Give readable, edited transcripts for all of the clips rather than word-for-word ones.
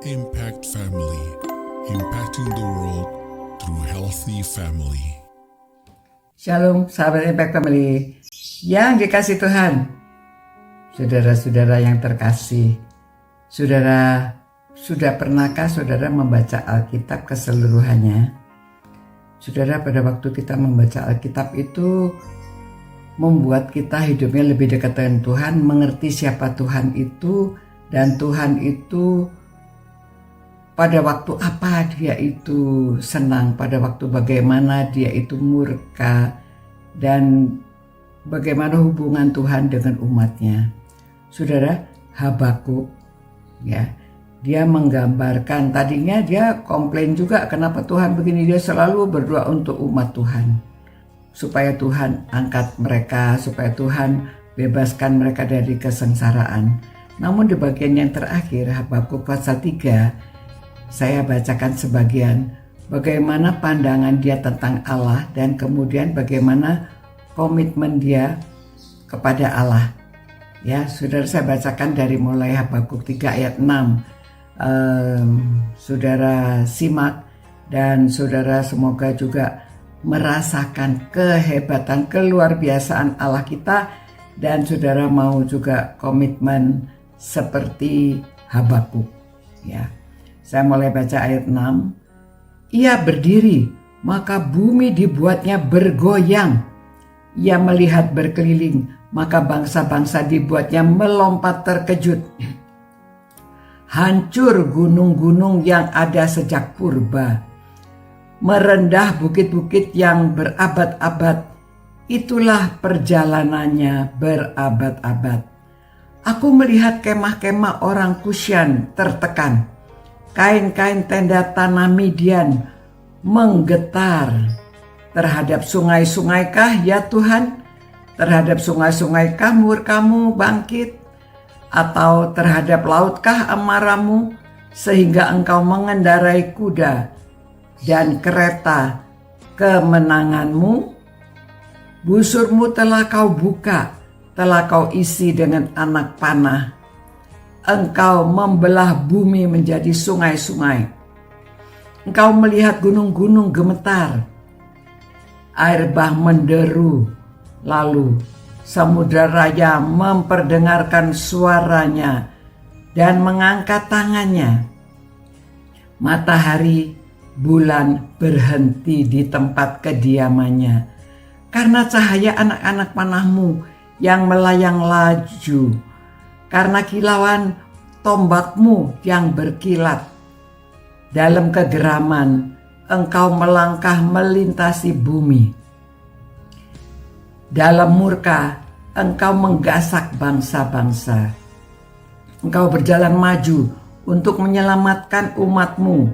Impact Family, impacting the world through healthy family. Shalom sahabat Impact Family yang dikasih Tuhan. Saudara-saudara yang terkasih, saudara, sudah pernahkah saudara membaca Alkitab keseluruhannya? Saudara, pada waktu kita membaca Alkitab itu membuat kita hidupnya lebih dekat dengan Tuhan, mengerti siapa Tuhan itu, dan Tuhan itu pada waktu apa dia itu senang, pada waktu bagaimana dia itu murka, dan bagaimana hubungan Tuhan dengan umatnya. Saudara, Habakuk, ya, dia menggambarkan, tadinya dia komplain juga kenapa Tuhan begini, dia selalu berdoa untuk umat Tuhan, supaya Tuhan angkat mereka, supaya Tuhan bebaskan mereka dari kesengsaraan. Namun di bagian yang terakhir, Habakuk pasal 3, saya bacakan sebagian bagaimana pandangan dia tentang Allah dan kemudian bagaimana komitmen dia kepada Allah. Ya, saudara, saya bacakan dari mulai Habakuk 3 ayat 6. Saudara simak dan saudara semoga juga merasakan kehebatan, keluar biasaan Allah kita, dan saudara mau juga komitmen seperti Habakuk. Ya. Saya mulai baca ayat 6. Ia berdiri, maka bumi dibuatnya bergoyang. Ia melihat berkeliling, maka bangsa-bangsa dibuatnya melompat terkejut. Hancur gunung-gunung yang ada sejak purba. Merendah bukit-bukit yang berabad-abad. Itulah perjalanannya berabad-abad. Aku melihat kemah-kemah orang Kusyan tertekan. Kain-kain tenda tanah Midian menggetar. Terhadap sungai-sungaikah ya Tuhan? Terhadap sungai-sungaikah murkamu bangkit? Atau terhadap lautkah amarahmu? Sehingga engkau mengendarai kuda dan kereta kemenanganmu? Busurmu telah kau buka, telah kau isi dengan anak panah. Engkau membelah bumi menjadi sungai-sungai. Engkau melihat gunung-gunung gemetar. Air bah menderu. Lalu samudra raya memperdengarkan suaranya dan mengangkat tangannya. Matahari, bulan berhenti di tempat kediamannya. Karena cahaya anak-anak panahmu yang melayang laju. Karena kilauan tombakmu yang berkilat. Dalam kegeraman engkau melangkah melintasi bumi. Dalam murka engkau menggasak bangsa-bangsa. Engkau berjalan maju untuk menyelamatkan umatmu,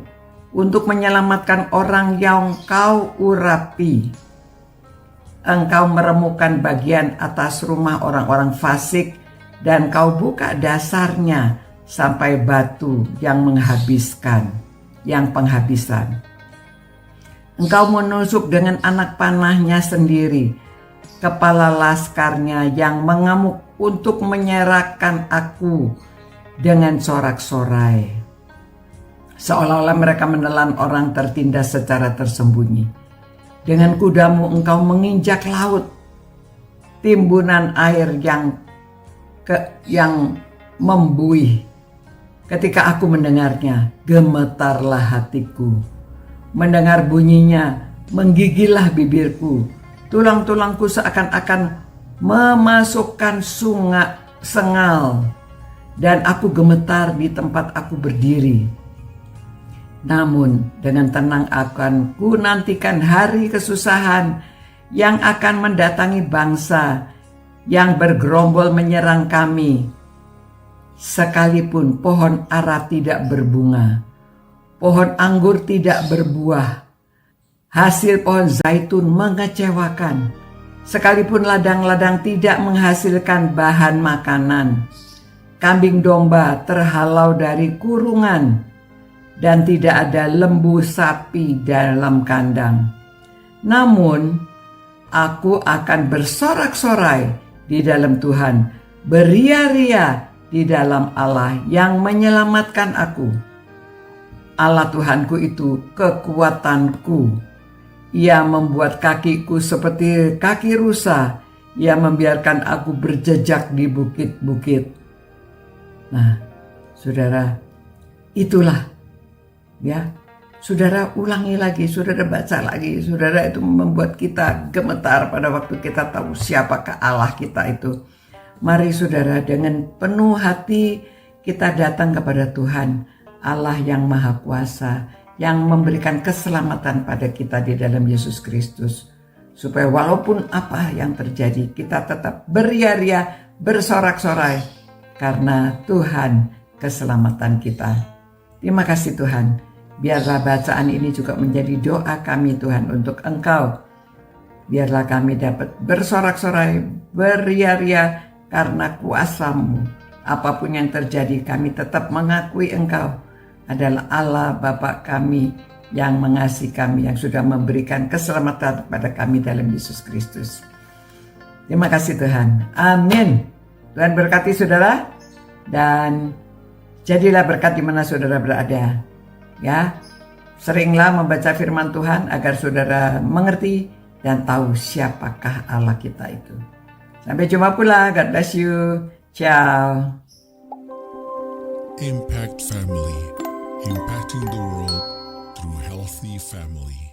untuk menyelamatkan orang yang kau urapi. Engkau meremukkan bagian atas rumah orang-orang fasik, dan kau buka dasarnya sampai batu yang menghabiskan, yang penghabisan. Engkau menusuk dengan anak panahnya sendiri, kepala laskarnya yang mengamuk untuk menyerahkan aku dengan sorak-sorai. Seolah-olah mereka menelan orang tertindas secara tersembunyi. Dengan kudamu engkau menginjak laut, timbunan air yang membuih. Ketika aku mendengarnya, gemetarlah hatiku. Mendengar bunyinya, menggigillah bibirku. Tulang-tulangku seakan-akan memasukkan sengal, dan aku gemetar di tempat aku berdiri. Namun dengan tenang akan ku nantikan hari kesusahan yang akan mendatangi bangsa yang bergerombol menyerang kami. Sekalipun pohon ara tidak berbunga, pohon anggur tidak berbuah, hasil pohon zaitun mengecewakan, sekalipun ladang-ladang tidak menghasilkan bahan makanan, kambing domba terhalau dari kurungan, dan tidak ada lembu sapi dalam kandang. Namun aku akan bersorak-sorai di dalam Tuhan, beria-ria di dalam Allah yang menyelamatkan aku. Allah Tuhanku itu kekuatanku. Ia membuat kakiku seperti kaki rusa. Ia membiarkan aku berjejak di bukit-bukit. Nah, saudara, itulah ya. Saudara ulangi lagi, saudara baca lagi. Saudara, itu membuat kita gemetar pada waktu kita tahu siapakah Allah kita itu. Mari saudara, dengan penuh hati kita datang kepada Tuhan, Allah yang Maha Kuasa, yang memberikan keselamatan pada kita di dalam Yesus Kristus. Supaya walaupun apa yang terjadi, kita tetap beria-ria, bersorak-sorai, karena Tuhan keselamatan kita. Terima kasih Tuhan. Biarlah bacaan ini juga menjadi doa kami Tuhan untuk Engkau. Biarlah kami dapat bersorak-sorai, beria-ria karena kuasa-Mu. Apapun yang terjadi, kami tetap mengakui Engkau adalah Allah Bapa kami yang mengasihi kami, yang sudah memberikan keselamatan kepada kami dalam Yesus Kristus. Terima kasih Tuhan. Amin. Tuhan berkati saudara, dan jadilah berkat di mana saudara berada. Ya, seringlah membaca firman Tuhan agar saudara mengerti dan tahu siapakah Allah kita itu. Sampai jumpa pula. God bless you. Ciao. Impact Family, impacting the world through healthy family.